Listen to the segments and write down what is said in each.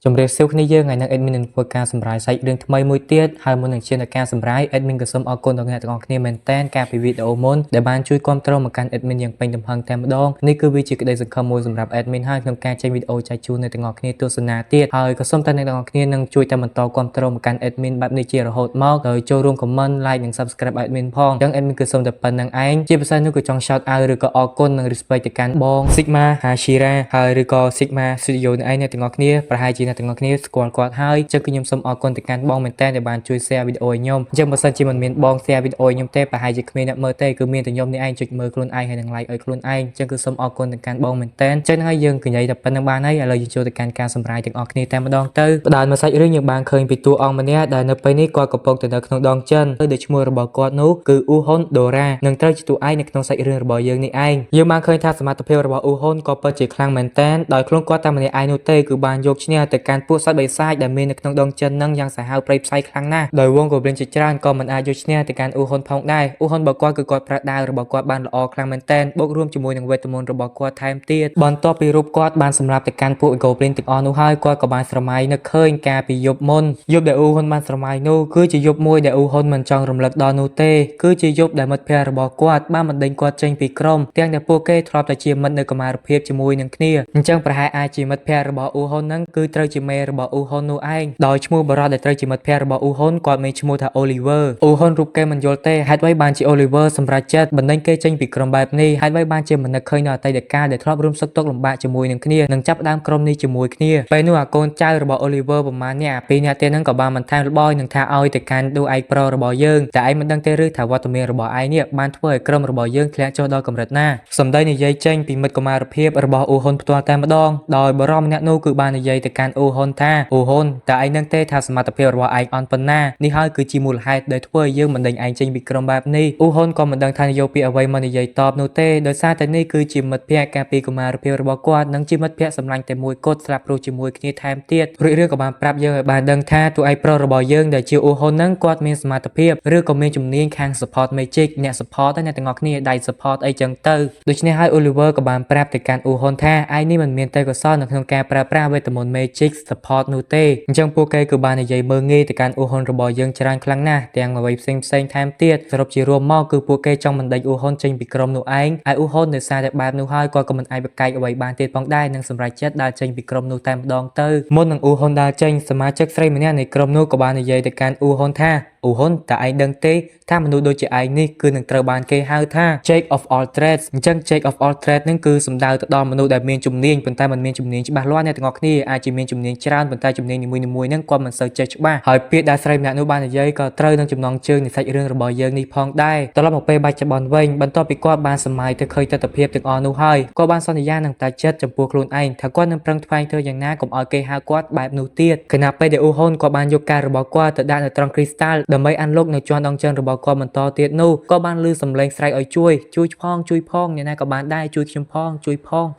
ជំរាបសួរគ្នាយើងថ្ងៃនេះ admin នឹងធ្វើការសម្រាយសាច់រឿងថ្មីមួយទៀតហើយមុននឹងឈានដល់ការសម្រាយ admin ក៏សូមអរគុណដល់អ្នកទាំងអស់គ្នាមែនទែនកាលពីវីដេអូមុនដែលបានជួយគាំទ្រមកកាន់ admin យ៉ាងពេញទំហឹងតែម្ដងនេះគឺវាជាក្តីសង្ឃឹមមួយសម្រាប់ admin ហើយក្នុងការចេញវីដេអូចែកជូនអ្នកទាំងអស់គ្នាទស្សនាទៀតហើយក៏សូមតែអ្នកទាំងអស់គ្នានឹងជួយតែបន្តគាំទ្រមកកាន់ admin បែបនេះជារហូតមកដោយចូលរួម comment like និង subscribe admin ផងអញ្ចឹង admin គឺសូមតែប៉ុណ្្នឹងឯងជាពិសេសនោះគឺចង់ shout out ឬក៏អរគុណនិង respect ទៅកាន់បង Sigma Hashira ហើយឬក៏ Sigma Studio នេះឯងអ្នកទាំងអស់គ្នាប្រហែលជាអ្នកទាំងអស់គ្នាស្គាល់គាត់ហើយអញ្ចឹងគឺខ្ញុំសូមអរគុណទៅកាន់បងមែនតើដែលបានជួយ share វីដេអូឲ្យខ្ញុំអញ្ចឹងបើសិនជាមិនមានបង share វីដេអូឲ្យខ្ញុំទេប្រហែលជាគ្មានអ្នកមើលទេគឺមានតែខ្ញុំនេះឯងចុចមើលខ្លួនឯងហើយនឹង like ឲ្យខ្លួនឯងអញ្ចឹងគឺសូមអរគុណទៅកាន់បងមែនតើអញ្ចឹងហើយយើងនិយាយតែប៉ុណ្្នឹងបានហើយឥឡូវយើងចូលទៅកាន់ការសម្រាយទាំងអស់គ្នាតែម្ដងទៅផ្ដើមមកសាច់រឿងយើងបានឃើញពីតួអង្គម្នាក់ដែលនៅពេលនេះគាត់កំពុងតែនៅក្នុងដងចិនដោយឈ្មោះរបស់គាត់នោះគឺអ៊ូហ៊ុនដូរ៉ានឹងត្រូវជាតួឯកនៅក្នុងសាច់រឿងរបស់យើងនេះឯងយើងបានឃើញថាសមត្ថភាពរបស់អ៊ូហ៊ុនក៏ពិតជាខ្លាំងមែនតើដោយខ្លួនគាត់តែម្នាក់ឯងនោះទេគឺបានយកឈ្នះទៅកាន់ពួកសត្វបិសាចដែលមាននៅក្នុងដងចិននឹងយ៉ាងសាហាវព្រៃផ្សៃខ្លាំងណាស់ដោយវងកូប្រិនជាច្រើនក៏មិនអាចយកឈ្នះទៅកាន់អ៊ូហ៊ុនផងដែរអ៊ូហ៊ុនរបស់គាត់គឺគាត់ប្រើដាវរបស់គាត់បានល្អខ្លាំងមែនតើបូករួមជាមួយនឹងវេទមន្តរបស់គាត់ថែមទៀតបន្ទាប់ពីរូបគាត់បានសម្រាប់ទៅកាន់ពួកកូប្រិនទាំងអស់នោះហើយគាត់ក៏បានស្រមៃនឹកឃើញការពីយប់មុនយប់ដែលអ៊ូហ៊ុនបានស្រមៃនោះគឺជាយប់មួយដែលអ៊ូហ៊ុនមិនចង់រំលឹកដល់នោះទេគឺជាយប់ដែលមិត្តភ័ក្តិរបស់គាត់បានបណ្ដេញគាត់ចេញពីក្រុមទាំងដែលពួកគេធ្លាប់តែជាមិត្តនៅកម្មារភាពជាមួយនឹងគ្នាអញ្ចឹងប្រហែលអាចជាមិត្តភ័ក្តិរបស់អ៊ូហ៊ុននឹងគឺត្រូវជាមេរបស់អ៊ូហ៊ុននោះឯងដោយឈ្មោះបរិសុទ្ធដែលត្រូវជាមិត្តភ័ក្តិរបស់អ៊ូហ៊ុនគាត់មានឈ្មោះថា Oliver អ៊ូហ៊ុនរូបគេមិនយល់ទេហេតុអ្វីបានជា Oliver សម្រេចចិត្តបណ្ដេញគេចេញពីក្រុមបែបនេះហេតុអ្វីបានជាមិននឹកឃើញនៅអតីតកាលដែលធ្លាប់រួមសុខទុក្ខលំបាកជាមួយនឹងគ្នានិងចាប់ផ្ដើមក្រុមនេះជាមួយគ្នាពេលនោះអាកូនចៅរបស់ Oliver ប្រមាណនេះអាពីរនាក់ទៀតហ្នឹងក៏បានបន្ថែមរបយនឹងថាឲ្យទៅកាន់តួឯកប្រុសរបស់យើងតែឯងមិនដឹងទេឬថាវត្តមានរបស់ឯងនេះបានធ្វើឲ្យក្រុមរបស់យើងធ្លាក់ចុះដល់កម្រិតណាសម្ដីនិយាយចេញពីមិត្តកុមារភាពរបស់អ៊ូហ៊ុនផ្ទាល់តែម្ដងដោយបរិមម្នាក់នោះគឺបាននិយាយទៅកាន់អ៊ូហ៊ុនថាអ៊ូហ៊ុនតើឯងនឹងទេថាសមត្ថភាពរបស់ឯងអន់ប៉ុណ្ណានេះហើយគឺជាមូលហេតុដែលធ្វើឲ្យយើងមិនដេញឯងចេញពីក្រុមបែបនេះអ៊ូហ៊ុនក៏មិនដឹងថាយកពាក្យអ្វីមកនិយាយតបនោះទេដោយសារតែនេះគឺជាមិត្តភ័ក្តិកាលពីកុមារភាពរបស់គាត់និងជាមិត្តភ័ក្តិសម្លាញ់តែមួយគត់ស្លាប់រស់ជាមួយគ្នាថែមទៀតរួចរឿងក៏បានប្រាប់យើងឲ្យបានដឹងថាតួឯកប្រុសរបស់យើងដែលជាអ៊ូហ៊ុននឹងគាត់មានសមត្ថភាពឬក៏មានជំនាញខាង support magic អ្នក support តែអ្នកទាំងអស់គ្នាដៃ support អីចឹងទៅដូច្នេះហើយ Oliver ក៏បានប្រាប់ទៅកាន់អ៊ូហ៊ុនថាឯងនេះមិនមានទេពកោសល្យនៅក្នុងការប្រើប្រាស់វេទមន្ត magic support នោះទេអញ្ចឹងពួកគេគឺបាននិយាយមើលងាយទៅកាន់អ៊ូហ៊ុនរបស់យើងច្រើនខ្លាំងណាស់ទាំងអ្វីផ្សេងថែមទៀតសរុបជារួមមកគឺពួកគេចង់បណ្ដេញអ៊ូហ៊ុនចេញពីក្រុមនោះឯងហើយអ៊ូហ៊ុនដោយសារតែបែបនោះហើយគាត់ក៏មិនអាចបកកាយអ្វីបានទៀតផងដែរនឹងសម្រេចចិត្តដើរចេញពីក្រុមនោះតែម្ដងទៅមុននឹងអ៊ូហ៊ុនដើរចេញសមាជិកស្រីម្នាក់នៃក្រុមនោះក៏បាននិយាយទៅកាន់អ៊ូហ៊ុនថាអ៊ូហ៊ុនតើឯងដឹងទេថាមនុស្សដូចជាឯងនេះគឺនឹងត្រូវបានគេហៅថា Jack of all trades អញ្ចឹង Jack of all trades នឹងគឺសំដៅទៅដល់មនុស្សដែលមានជំនាញប៉ុន្តែមិនមានជំនាញច្បាស់លាស់អ្នកទាំងអស់គ្នាអាចជាមានជំនាញច្រើនប៉ុន្តែជំនាញនីមួយៗហ្នឹងគាត់មិនសូវចេះច្បាស់ហើយពាក្យដែលស្រីម្នាក់នោះបាននិយាយក៏ត្រូវនឹងចំណងជើងនៃសាច់រឿងរបស់យើងនេះផងដែរត្រឡប់មកពេលបាច់ច្បន្នវិញបន្ទាប់ពីគាត់បានសម័យទៅឃើញទស្សនវិជ្ជាទាំងអស់នោះហើយគាត់បានសន្យានឹងតែចិត្តចំពោះខ្លួនឯងថាគាត់នឹងប្រឹងថ្វាយធ្វើយ៉ាងណាកុំឲ្យគេហៅគាត់បែបនោះទៀតខណៈពេលដែលអ៊ូហ៊ុនគាត់បានយកការរបស់គាត់ទៅដាក់នៅត្រង់ crystal ដើម្បីអានលុកនៅជាន់ដងជើងរបស់គាត់បន្តទៀតនោះក៏បានឮសំឡេងស្រែកឲ្យជួយផងអ្នកណាក៏បានដែរជួយខ្ញុំផងជួយផង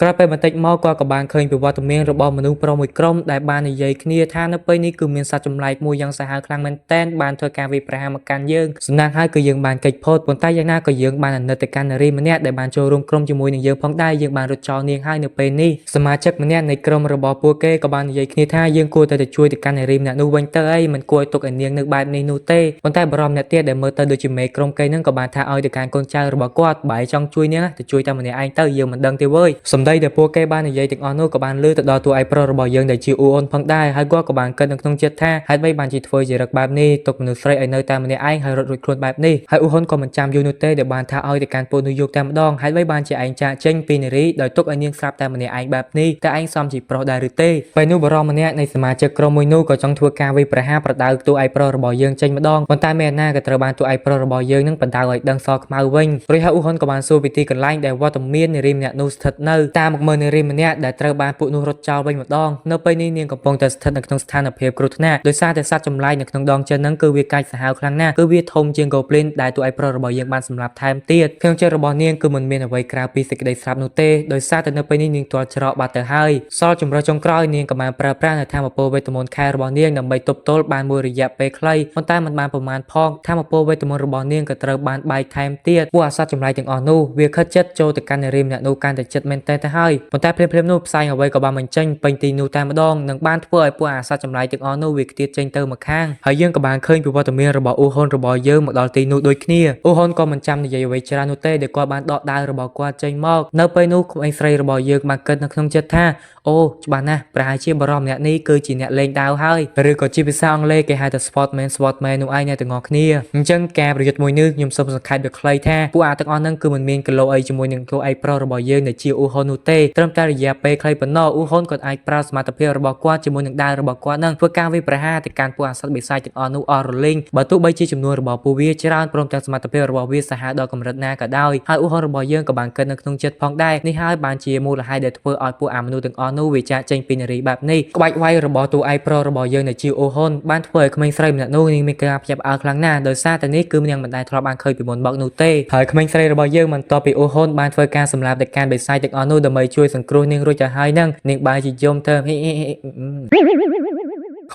ក្រោយពេលបន្តិចមកគាត់ក៏បានឃើញពីវត្តមានរបស់មនុស្សប្រុសមួយក្រុមដែលបាននិយាយគ្នាថានៅពេលនេះគឺមានសត្វចម្លែកមួយយ៉ាងសាហាវខ្លាំងមែនទែនបានធ្វើការវាយប្រហារមកកាន់យើងសំណាងហើយគឺយើងបានកិច្ចផុតប៉ុន្តែយ៉ាងណាក៏យើងបានអាណិតទៅកាន់នារីម្នាក់ដែលបានចូលរួមក្រុមជាមួយនឹងយើងផងដែរយើងបានរត់ចោលនាងហើយនៅពេលនេះសមាជិកម្នាក់នៃក្រុមរបស់ពួកគេក៏បាននិយាយគ្នាថាយើងគួរតែទៅជួយទៅកាន់នារីម្នាក់នោះវិញទៅអីមិនគួរឲ្យទុកឲ្យនាងនៅបែបនេះនោះទេប៉ុន្តែបរិមម្នាក់ទៀតដែលមើលទៅដូចជាមេក្រុមគេនឹងក៏បានថាឲ្យទៅកាន់កូនចៅរបស់គាត់បើឯងចង់ជួយនាងទៅជួយតែម្នាក់ឯងទៅយើងមិនដឹងទេវើយសម្ដីដែលពួកគេបាននិយាយទាំងអស់នោះក៏បានលើទៅដល់តួឯកប្រុសរបស់យើងដែលជាអ៊ូអ៊ុនផងដែរហើយគាត់ក៏បានគិតនៅក្នុងចិត្តថាហេតុអ្វីបានជាធ្វើជារឹកបែបនេះទុកមនុស្សស្រីឲ្យនៅតែម្នាក់ឯងហើយរត់រួចខ្លួនបែបនេះហើយអ៊ូហ៊ុនក៏មិនចាំយូរនោះទេដែលបានថាឲ្យទៅកាន់ពួកនោះយកតែម្ដងហេតុអ្វីបានជាឯងចាកចេញពីនារីដោយទុកឲ្យនាងស្រាប់តែម្នាក់ឯងបែបនេះតែឯងសមជាប្រុសដែរឬទេពេលនោះបរិមម្នាក់នៃសមាជិកក្រុមមួយនោះក៏ចង់ធ្វើការវាយប្រហារប្រដៅតួឯកប្រុសរបស់យើងចេញម្ដងប៉ុន្តែមេណាក៏ត្រូវបានតួឯកប្រុសរបស់យើងនឹងបណ្ដៅឲ្យដឹងសខ្មៅវិញរួចហើយអ៊ូហ៊ុនក៏បានសួរពីទីកន្លែងដែលវត្តមាននារីម្នាក់នោះស្ថិតនៅតាមមកមើលនារីម្នាក់ដែលត្រូវបានពួកនោះរត់ចោលវិញម្ដងនៅពេលនេះនាងកំពុងតែស្ថិតនៅក្នុងស្ថានភាពគ្រោះថ្នាក់ដោយសារតែសត្វចម្លែកនៅក្នុងដងចិនហ្នឹងគឺវាកាចសាហាវខ្លាំងណាស់គឺវាធំជាង Goblin ដែលតួឯកប្រុសរបស់យើងបានសម្លាប់ថែមទៀតក្នុងចិត្តរបស់នាងគឺមិនមានអ្វីក្រៅពីសេចក្តីស្លាប់នោះទេដោយសារតែនៅពេលនេះនាងទាល់ច្រកបាត់ទៅហើយសល់ចម្រើសចុងក្រោយនាងក៏បានប្រើប្រាស់នៅថាមពលវេទមន្តខែរបស់នាងដើម្បីទប់ទល់បានមួយរយៈពេលខ្លីប៉ុន្តែមិនបានប្រមាណផងថាមពលវេទមន្តរបស់នាងក៏ត្រូវបានបែកថែមទៀតពួកអាសត្វចម្លែកទាំងអស់នោះវាខិតចិត្តចូលទៅកាន់នារីម្នាក់នោះកាន់តែចិត្តមែនតើទៅ ហើយប៉ុន្តែភ្លាមៗនោះផ្សែងអ្វីក៏បានបញ្ចេញពេញទីនោះតែម្ដងនឹងបានធ្វើឲ្យពួកអាសត្វចម្លែកទាំងអស់នោះវាខ្ទាតចេញទៅម្ខាងហើយយើងក៏បានឃើញពីវត្តមានរបស់អ៊ូហ៊ុនរបស់យើងមកដល់ទីនោះដូចគ្នាអ៊ូហ៊ុនក៏មិនចាំនិយាយអ្វីច្រើននោះទេដែលគាត់បានដកដាវរបស់គាត់ចេញមកនៅពេលនោះក្មេងស្រីរបស់យើងបានគិតនៅក្នុងចិត្តថាអូច្បាស់ណាស់ប្រហែលជាបរិមម្នាក់នេះគឺជាអ្នកលេងដាវហើយឬក៏ជាភាសាអង់គ្លេសគេហៅថា sportman នោះឯងអ្នកទាំងអស់គ្នាអញ្ចឹងការប្រយុទ្ធមួយនេះខ្ញុំសូមសង្ខេបដូចខ្លីថាពួកអាទាំងអស់ហ្នឹងគឺមិនមានគីឡូអីជាមួយនឹងគោឯប្រុសរបស់យើងដែលជាអ៊ូហ៊ុននោះទេត្រឹមតែរយៈពេលខ្លីប៉ុណ្ណោះអ៊ូហ៊ុនគាត់អាចប្រើសមត្ថភាពរបស់គាត់ជាមួយនឹងដាវរបស់គាត់ហ្នឹងធ្វើការវាយប្រហារទៅកាន់ពួកអាសត្វបិសាចទាំងអស់នោះអស់រលីងបើទោះបីជាចំនួនរបស់ពួកវាច្រើនព្រមទាំងសមត្ថភាពរបស់វាសាហាវដល់កម្រិតណាក៏ដោយហើយអ៊ូហ៊ុនរបស់យើងក៏បានគិតនៅក្នុងចិត្តផងដែរនេះហើយបានជាមូលហេតុដែលធ្វើឲ្យពួកអាមនុស្សទាំងអស់នោះវាចាកចេញពីនារីបែបនេះក្បាច់វាយរបស់តួឯកប្រុសរបស់យើងដែលជាអ៊ូហ៊ុនបានធ្វើឲ្យក្មេងស្រីម្នាក់នោះមានការភ្ញាក់ផ្អើលខ្លាំងណាស់ដោយសារតែនេះគឺនាងមិនដែលធ្លាប់បានឃើញពីមុនមកនោះទេហើយក្មេងស្រីរបស់យើងបន្ទាប់ពីអ៊ូហ៊ុនបានធ្វើការសម្លាប់ទៅកាន់បិសាចទាំងអស់នោះដើម្បីជួយសង្គ្រោះនាងរួចទៅហើយនឹងនាងបានជាយំទ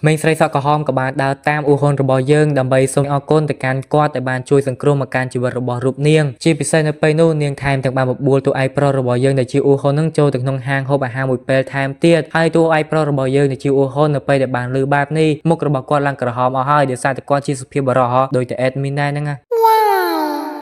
ៅក្មេងស្រីសក់ក្រហមក៏បានដើរតាមអ៊ូហ៊ុនរបស់យើងដើម្បីសូមអរគុណទៅកាន់គាត់ដែលបានជួយសង្គ្រោះមកកាន់ជីវិតរបស់រូបនាងជាពិសេសនៅពេលនោះនាងថែមទាំងបានបបួលតួឯកប្រុសរបស់យើងដែលជាអ៊ូហ៊ុននឹងចូលទៅក្នុងហាងហូបអាហារមួយពេលថែមទៀតហើយតួឯកប្រុសរបស់យើងដែលជាអ៊ូហ៊ុននៅពេលដែលបានឮបែបនេះមុខរបស់គាត់ឡើងក្រហមអស់ហើយដោយសារតែគាត់ជាសុភាពបរិសុទ្ធដោយតែ admin ដែរហ្នឹងណា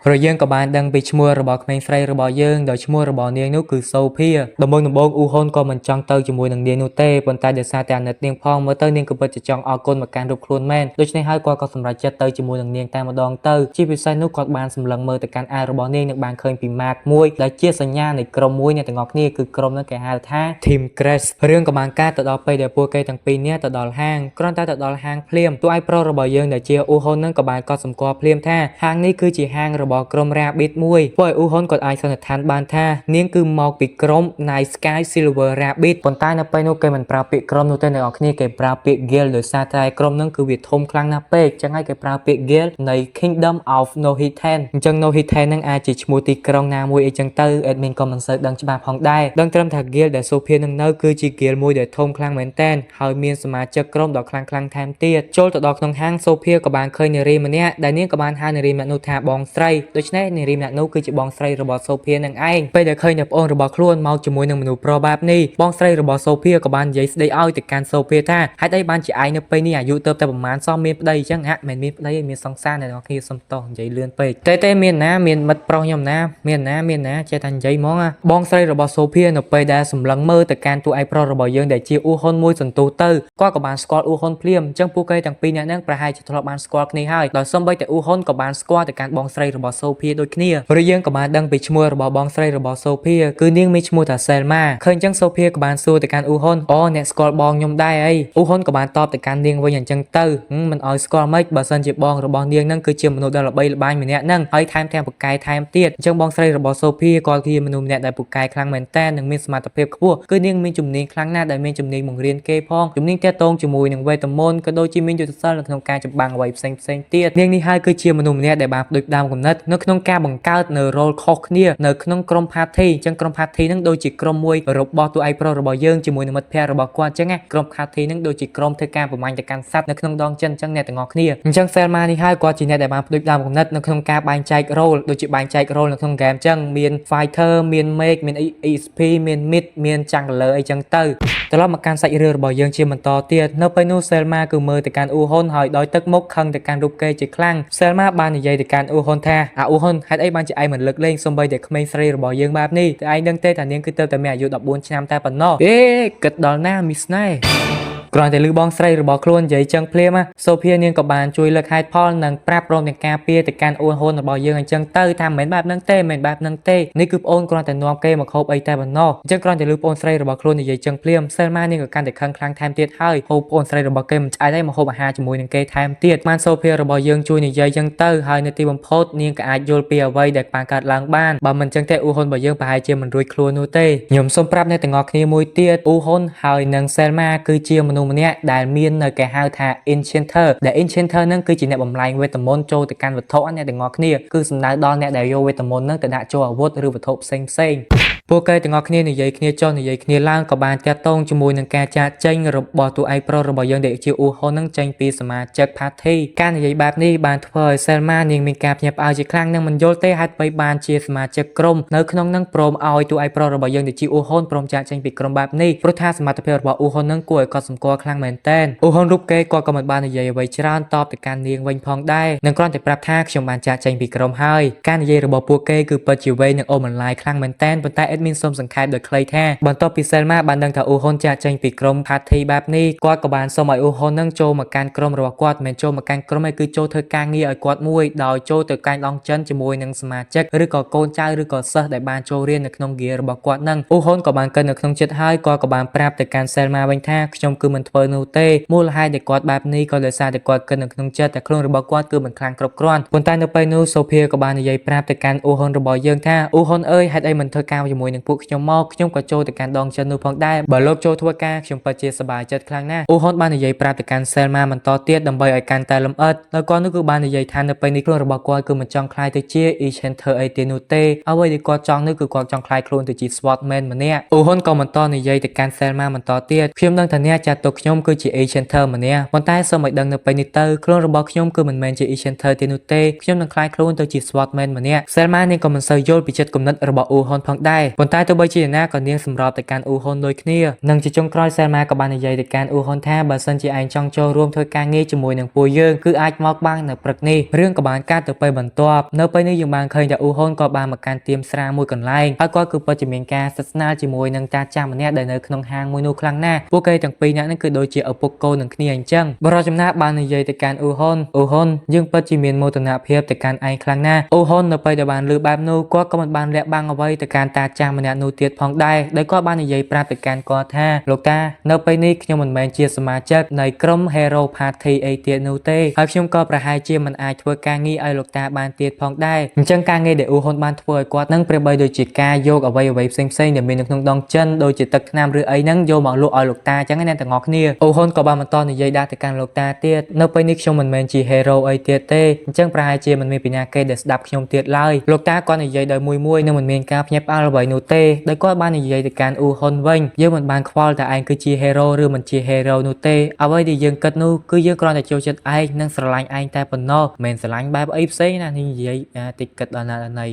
ព្រោះយើងក៏បានដឹងពីឈ្មោះរបស់ក្មេងស្រីរបស់យើងដោយឈ្មោះរបស់នាងនោះគឺសូភាដំបូងអ៊ូហ៊ុនក៏មិនចង់ទៅជាមួយនឹងនាងនោះទេប៉ុន្តែដោយសារតែអាណិតនាងផងមើលទៅនាងក៏ពិតជាចង់អរគុណមកកាន់រូបខ្លួនមែនដូច្នេះហើយគាត់ក៏សម្រេចចិត្តទៅជាមួយនឹងនាងតែម្ដងទៅជាពិសេសនោះគាត់បានសម្លឹងមើលទៅកាន់អាវរបស់នាងនិងបានឃើញពីម៉ាកមួយដែលជាសញ្ញានៃក្រុមមួយអ្នកទាំងអស់គ្នាគឺក្រុមនោះគេហៅថា Team Crash រឿងក៏បានកើតទៅដល់ពេលដែលពួកគេទាំងពីរនាក់ទៅដល់ហាងគ្រាន់តែទៅដល់ហាងភ្លាមតួឯកប្រុសរបស់យើងដែលជាអ៊ូហ៊ុននឹងក៏បានកត់សម្គាល់ភ្លាមថាហាងនេះគឺជាហាងរបស់ក្រុម Rabbit មួយពួកអ៊ូហ៊ុនគាត់អាចសន្និដ្ឋានបានថានាងគឺមកពីក្រុម Night Sky Silver Rabbit ប៉ុន្តែនៅពេលនោះគេមិនប្រើពាក្យក្រុមនោះទេអ្នកនរគ្នាគេប្រើពាក្យ Guild ដោយសារតែក្រុមហ្នឹងគឺវាធំខ្លាំងណាស់ពេកចឹងហើយគេប្រើពាក្យ Guild នៃ Kingdom of Nohitan អញ្ចឹង Nohitan ហ្នឹងអាចជាឈ្មោះទីក្រុងណាមួយអីចឹងទៅ admin ក៏មិនសូវដឹងច្បាស់ផងដែរដឹងត្រឹមថា Guild ដែលសូភានឹងនៅគឺជា Guild មួយដែលធំខ្លាំងមែនតើហើយមានសមាជិកក្រុមដ៏ខ្លាំងថែមទៀតចូលទៅដល់ក្នុងហាងសូភាក៏បានឃើញនារីម្នាក់ដែលនាងក៏បានហៅនារីម្នាក់នោះថាបងស្រីដូច្នេះនារីម្នាក់នោះគឺជាបងស្រីរបស់សូភានឹងឯងពេលដែលឃើញតែប្អូនរបស់ខ្លួនមកជាមួយនឹងមនុស្សប្រុសបែបនេះបងស្រីរបស់សូភាក៏បាននិយាយស្ដីឲ្យទៅកាន់សូភាថាហេតុអីបានជាឯងនៅពេលនេះអាយុទៅតែប្រហែលសមមានប្តីអញ្ចឹងហាក់មិនមានប្តីឯងមានសង្សារអ្នកនរគ្នាសុំតោះនិយាយលឿនពេកតែមានណាមានមិត្តប្រុសខ្ញុំណាមានណាចេះតែនិយាយហ្មងបងស្រីរបស់សូភានៅពេលដែលសម្លឹងមើលទៅកាន់តួឯកប្រុសរបស់យើងដែលជាអ៊ូហ៊ុនមួយសន្ទុះទៅគាត់ក៏បានស្គាល់អ៊ូហ៊ុនភ្លាមអញ្ចឹងពួកគេទាំងពីរនាក់ហ្នឹងប្រហែលជាធ្លាប់បានស្គាល់គ្នាហើយដោយសូម្បីតែអ៊ូហ៊ុនក៏បានស្គាល់ទៅកាន់បងស្រីរបស់សូភាដូចគ្នាឬយើងក៏បានដឹងពីឈ្មោះរបស់បងស្រីរបស់សូភាគឺនាងមានឈ្មោះថាសេលម៉ាឃើញអញ្ចឹងសូភាក៏បានសួរទៅកាន់អ៊ូហ៊ុនអូអ្នកស្គាល់បងខ្ញុំដែរអីអ៊ូហ៊ុនក៏បានតបទៅកាន់នាងវិញអញ្ចឹងទៅមិនឲ្យស្គាល់មិនបើសិនជាបងរបស់នាងហ្នឹងគឺជាមនុស្សដ៏ល្បីល្បាញម្នាក់ហ្នឹងហើយថែមទាំងពូកែថែមទៀតអញ្ចឹងបងស្រីរបស់សូភាគាត់ជាមនុស្សម្នាក់ដែលពូកែខ្លាំងមែនតើនិងមានសមត្ថភាពខ្ពស់គឺនាងមានជំនាញខ្លាំងណាស់ដែលមានជំនាញបង្រៀនគេផងជំនាញទាក់ទងជាមួយនឹងវេទមន្តក៏ដូចជាមានយុទ្ធសាស្ត្រនៅក្នុងការចម្បាំងអ្វីផ្សេងទៀតនាងនេះហើយគឺជាមនុស្សម្នាក់ដែលបានផ្ដួចផ្ដើមគំនិតនៅក្នុងការបង្កើតនៅរ៉ូលខុសគ្នានៅក្នុងក្រុម party អញ្ចឹងក្រុម party ហ្នឹងដូចជាក្រុមមួយរបស់តួឯកប្រុសរបស់យើងជាមួយនឹងមិត្តភ័ក្តិរបស់គាត់អញ្ចឹងណាក្រុម party ហ្នឹងដូចជាក្រុមធ្វើការប្រមាញ់ទៅកាន់សត្វនៅក្នុងដងចិនអញ្ចឹងអ្នកទាំងអស់គ្នាអញ្ចឹង Selma នេះហើយគាត់ជាអ្នកដែលបានផ្ដួចផ្ដើមគំនិតនៅក្នុងការបែងចែក role ដូចជាបែងចែក role នៅក្នុង game អញ្ចឹងមាន fighter មាន mage មាន EXP មាន mid មាន jungler អីចឹងទៅត្រឡប់មកកាន់សាច់រឿងរបស់យើងជាបន្តទៀតនៅពេលនោះ Selma គឺមើលទៅកាន់អ៊ូហ៊ុនហើយដោយទឹកមុខខឹងទៅកាន់រូបគេជាខ្លាំង Selma បាននិយាយទៅកាន់អ៊ូហ៊ុនថាអ៊ូហ៊ុនហេតុអីបានជាឯងមិនលើកលែងសូម្បីតែក្មេងស្រីរបស់យើងបែបនេះតែឯងដឹងទេថានាងគឺទៅតែមានអាយុ14ឆ្នាំតែប៉ុណ្ណោះគិតដល់ណាមីស្នេហ៍គ្រាន់តែឮបងស្រីរបស់ខ្លួននិយាយចឹងភ្លាមសូភានាងក៏បានជួយលើកហេតុផលនិងប្រាប់ព្រមទាំងការពារទៅកាន់អ៊ូហ៊ុនរបស់យើងអញ្ចឹងទៅថាមិនមែនបែបហ្នឹងទេនេះគឺប្អូនគ្រាន់តែនាំគេមកហូបអីតែប៉ុណ្ណោះអញ្ចឹងគ្រាន់តែឮប្អូនស្រីរបស់ខ្លួននិយាយចឹងភ្លាមសេលម៉ានាងក៏កាន់តែខឹងខ្លាំងថែមទៀតហើយហូបប្អូនស្រីរបស់គេមិនឆ្អែតទេមកហូបអាហារជាមួយនឹងគេថែមទៀតបានសូភារបស់យើងជួយនិយាយចឹងទៅហើយនៅទីបំផុតនាងក៏អាចយល់ពីអ្វីដែលបានកើតឡើងបានបើមិនចឹងទេអ៊ូហ៊ុនរបស់យើងប្រហែលជាមិនរួចខ្លួននោះទេខ្ញុំសូមប្រាប់អ្នកទាំងអស់គ្នាមួយទៀតអ៊ូហ៊ុនហើយនិងសេលម៉ាគឺជាមនុស្សម្នាក់ដែលមាននៅគេហៅថា Enchanter ដែល Enchanter ហ្នឹងគឺជាអ្នកបំលែងវេទមន្តចូលទៅកាន់វត្ថុអ្នកទាំងអស់គ្នាគឺសំដៅដល់អ្នកដែលយកវេទមន្តហ្នឹងទៅដាក់ចូលអាវុធឬវត្ថុផ្សេង ពួកគេទាំងអស់គ្នានិយាយគ្នាចុះនិយាយគ្នាឡើងក៏បានតាក់ទងជាមួយនឹងការចាកចេញរបស់តួឯកប្រុសរបស់យើងដែលជាអ៊ូហុននឹងចេញពីសមាជិក Party ការនិយាយបែបនេះបានធ្វើឲ្យ Selma នាងមានការភ្ញាក់ផ្អើលជាខ្លាំងនិងមិនយល់ទេហេតុអ្វីបានជាសមាជិកក្រុមនៅក្នុងនឹងព្រមឲ្យតួឯកប្រុសរបស់យើងដែលជាអ៊ូហុនព្រមចាកចេញពីក្រុមបែបនេះព្រោះថាសមត្ថភាពរបស់អ៊ូហុននឹងគួរឲ្យកត់សម្គាល់ខ្លាំងមែនទែនអ៊ូហុនរូបគេគាត់ក៏មិនបាននិយាយអ្វីច្រើនតបទៅកាន់នាងវិញផងដែរនិងគ្រាន់តែប្រាប់ថាខ្ញុំបានចាកចេញពីក្រុមហើយការនិយាយរបស់ពួកគេគឺពិតជាវែងនិងអូបន្លាយខ្លាំងមែនទែនប៉ុន្តែ admin សូមសង្ខេបដោយខ្លីថាបន្ទាប់ពី Selma បានដឹងថាអ៊ូហុនចាកចេញពីក្រុម Party បែបនេះគាត់ក៏បានសូមឲ្យអ៊ូហុននឹងចូលមកកាន់ក្រុមរបស់គាត់មិនមែនចូលមកកាន់ក្រុមឯគឺចូលធ្វើការងារឲ្យគាត់មួយដោយចូលទៅកាញ់ដងចិនជាមួយនឹងសមាជិកឬក៏កូនចៅឬក៏សិស្សដែលបានចូលរៀននៅក្នុង gear របស់គាត់នឹងអ៊ូហុនក៏បានគិតនៅក្នុងចិត្តហើយគាត់ក៏បានប្រាប់ទៅកាន់ Selma វិញថាខ្ញុំគឺមិនធ្វើនោះទេមូលហេតុដែលគាត់បែបនេះក៏ដោយសារតែគាត់គិតនៅក្នុងចិត្តតែខ្លួនរបស់គាត់គឺមិនខ្លាំងគ្រប់គ្រាន់ប៉ុន្តែនៅពេលនោះ Sophia ក៏បាននិយាយប្រាប់ទៅកាន់អ៊ូហុនរបស់យើងថាអ៊ូហុនអើយហេតុអីមិនធ្វើការជាមួយនឹងពួកខ្ញុំមកខ្ញុំក៏ចូលទៅកាន់ដងចិននោះផងដែរបើលោកចូលធ្វើការខ្ញុំពិតជាសប្បាយចិត្តខ្លាំងណាស់អ៊ូហុនបាននិយាយប្រាប់ទៅកាន់ Selma បន្តទៀតដើម្បីឲ្យកាន់តែលម្អិតដោយគាត់នោះគឺបាននិយាយថានៅពេលនេះខ្លួនរបស់គាត់គឺមិនចង់ខ្លាយទៅជា Enchanter អីទេនោះទេអ្វីដែលគាត់ចង់នោះគឺគាត់ចង់ខ្លាយខ្លួនទៅជា Swordman ម្នាក់អ៊ូហុនក៏បន្តនិយាយទៅកាន់ Selma បន្តទៀតខ្ញុំដឹងថាអ្នកចាត់ទុកខ្ញុំគឺជា Enchanter ម្នាក់ប៉ុន្តែសូមឲ្យដឹងនៅពេលនេះទៅខ្លួនរបស់ខ្ញុំគឺមិនមែនជា Enchanter ទេនោះទេខ្ញុំនឹងខ្លាយខ្លួនទៅជា Swordman ម្នាក់ Selma នាងក៏មិនសូវយល់ពីចិត្តគំនិតរបស់អ៊ូហុនផងដែរប៉ុន្តែទោះបីជាណាក៏នាងសម្របទៅកាន់អ៊ូហុនដូចគ្នានិងជាចុងក្រោយ Selma ក៏បាននិយាយទៅកាន់អ៊ូហុនថាបើសិនជាឯងចង់ចូលរួមធ្វើការងារជាមួយនឹងពួកយើងគឺអាចមកបាននៅព្រឹកនេះរឿងក៏បានកាត់ទៅពេលបន្ទាប់នៅពេលនេះយើងបានឃើញថាអ៊ូហុនក៏បានមកកាន់ទៀមស្រាមួយកន្លែងហើយគាត់គឺពិតជាមានការសិទ្ធស្នាលជាមួយនឹងតាចាស់ម្នាក់ដែលនៅក្នុងហាងមួយនោះខ្លាំងណាស់ពួកគេទាំងពីរនាក់នេះគឺដូចជាឪពុកកូននឹងគ្នាអញ្ចឹងបរិយាចំណាបាននិយាយទៅកាន់អ៊ូហុនយើងពិតជាមានមោទនភាពទៅកាន់ឯងខ្លាំងណាស់អ៊ូហុននៅពេលដែលបានលើបែបនោះគាត់ក៏មិនបានលាក់បាំងអ្វីទៅកាន់តាចាស់ម្នាក់នោះទៀតផងដែរដោយគាត់បាននិយាយប្រាប់ទៅកាន់គាត់ថាលោកតានៅពេលនេះខ្ញុំមិនមែនជាសមាជិកនៃក្រុម Hero Party អីទៀតនោះទេហើយខ្ញុំក៏ប្រហែលជាមិនអាចធ្វើការងារឲ្យលោកតាបានទៀតផងដែរអញ្ចឹងការងារដែលអ៊ូហុនបានធ្វើឲ្យគាត់នឹងប្រៀបបីដូចជាការយកអ្វីផ្សេងដែលមាននៅក្នុងដងចិនដូចជាទឹកថ្នាំឬអីហ្នឹងយកមកលក់ឲ្យលោកតាអញ្ចឹងអ្នកទាំងអស់គ្នាអ៊ូហុនក៏បានបន្តនិយាយដាក់ទៅកាន់លោកតាទៀតនៅពេលនេះខ្ញុំមិនមែនជា Hero អីទៀតទេអញ្ចឹងប្រហែលជាមិនមានពីណាគេដែលស្ដាប់ខ្ញុំទៀតឡើយលោកតាគាត់និយាយដោយមួយនឹងមិនមានការភ្ញាក់ផ្អើលអ្វីនោះទេដោយគាត់បាននិយាយទៅកាន់អ៊ូហុនវិញយើងមិនបានខ្វល់ថាឯងគឺជា Hero ឬមិនជា Hero នោះទេអ្វីដែលយើងគិតនោះគឺយើងគ្រាន់តែចូលចិត្តឯងនិងស្រឡាញ់ឯងតែប៉ុណ្ណោះមិនស្រឡាញ់បែបអីផ្សេងណានេះនិយាយតិចគិតដល់ណាដល់ណី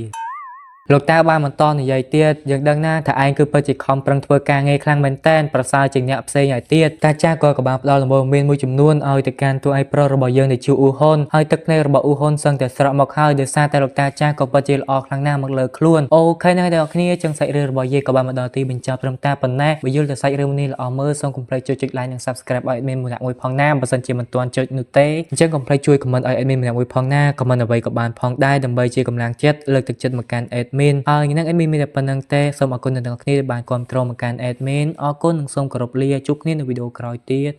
លោកតាបានបន្តនិយាយទៀតយើងដឹងណាថាឯងគឺពិតជាខំប្រឹងធ្វើការងារខ្លាំងមែនតែនប្រសើរជាងអ្នកផ្សេងឲ្យទៀតតាចាស់ក៏បានផ្ដល់ដំបូន្មានមួយចំនួនឲ្យទៅកាន់តួឯកប្រុសរបស់យើងដែលជាអ៊ូហុនហើយទឹកភ្នែករបស់អ៊ូហុនសឹងតែស្រក់មកហើយដោយសារតែលោកតាចាស់ក៏ពិតជាល្អខ្លាំងណាស់មកលើខ្លួនអូខេណាស់អ្នកនរគ្នាចឹងសាច់រឿងរបស់យើងក៏បានមកដល់ទីបញ្ចប់ត្រឹមតែប៉ុណ្ណេះបើយល់ទៅសាច់រឿងនេះល្អមើលសូមកុំភ្លេចជួយចុច like និង subscribe ឲ្យ admin ម្នាក់មួយផងណាបើសិនជាមិនទាន់ចុចនោះទេអញ្ចឹងកុំភ្លេចជួយ comment ឲ្យ admin ម្នាក់មួយផងណា comment អ្វីក៏បានផងដែរដើម្បីជាកម្លាំងចិត្តលើកទឹកចិត្តមកកាន់ admin ហើយនឹង admin មានតែប៉ុណ្្នឹងទេសូមអរគុណដល់អ្នកនរគ្នាដែលបានគាំទ្រមកកាន់ admin អរគុណនិងសូមគោរពលាជួបគ្នានៅវីដេអូក្រោយទៀត